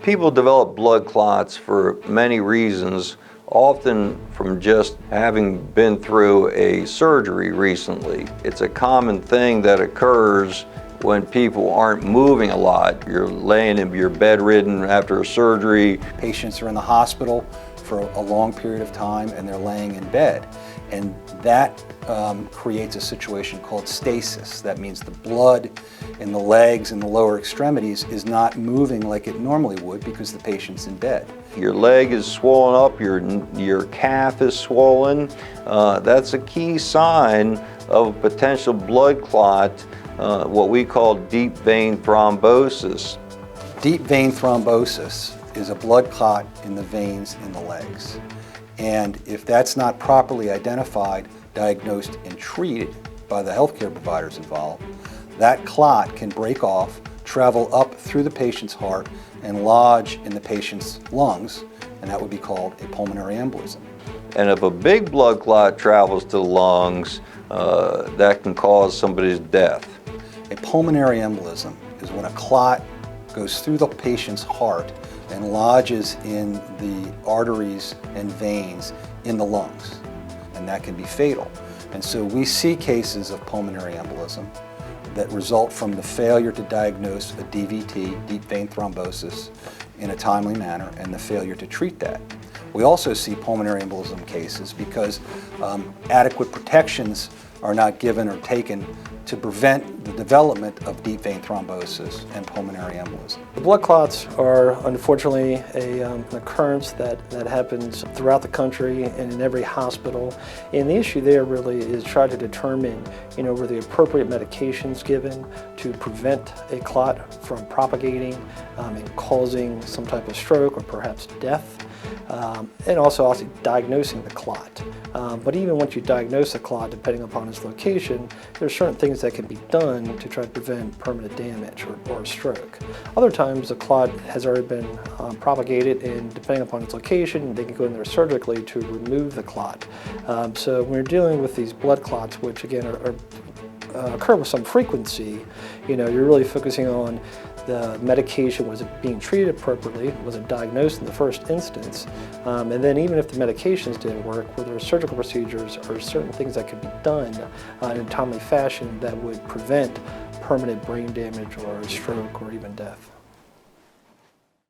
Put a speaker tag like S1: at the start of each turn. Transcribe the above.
S1: People develop blood clots for many reasons, often from just having been through a surgery recently. It's a common thing that occurs when people aren't moving a lot. You're laying in, you're bedridden after a surgery.
S2: Patients are in the hospital for a long period of time and they're laying in bed. And that creates a situation called stasis. That means the blood in the legs and the lower extremities is not moving like it normally would because the patient's in bed.
S1: Your leg is swollen up, your calf is swollen. That's a key sign of potential blood clot, what we call deep vein thrombosis.
S2: Deep vein thrombosis is a blood clot in the veins in the legs. And if that's not properly identified, diagnosed, and treated by the healthcare providers involved, that clot can break off, travel up through the patient's heart, and lodge in the patient's lungs, and that would be called a pulmonary embolism.
S1: And if a big blood clot travels to the lungs, that can cause somebody's death.
S2: A pulmonary embolism is when a clot goes through the patient's heart and lodges in the arteries and veins in the lungs, and that can be fatal. And so we see cases of pulmonary embolism that result from the failure to diagnose a DVT, deep vein thrombosis, in a timely manner and the failure to treat that. We also see pulmonary embolism cases because adequate protections are not given or taken to prevent the development of deep vein thrombosis and pulmonary embolism.
S3: The blood clots are unfortunately an occurrence that happens throughout the country and in every hospital. And the issue there really is try to determine, were the appropriate medications given to prevent a clot from propagating and causing some type of stroke or perhaps death. And also diagnosing the clot. But even once you diagnose a clot, depending upon its location, there are certain things that can be done to try to prevent permanent damage or stroke. Other times the clot has already been propagated, and depending upon its location, they can go in there surgically to remove the clot. So when you're dealing with these blood clots, which again occur with some frequency, you're really focusing on the medication. Was it being treated appropriately? Was it diagnosed in the first instance? And then even if the medications didn't work, were there surgical procedures or certain things that could be done in a timely fashion that would prevent permanent brain damage or stroke or even death?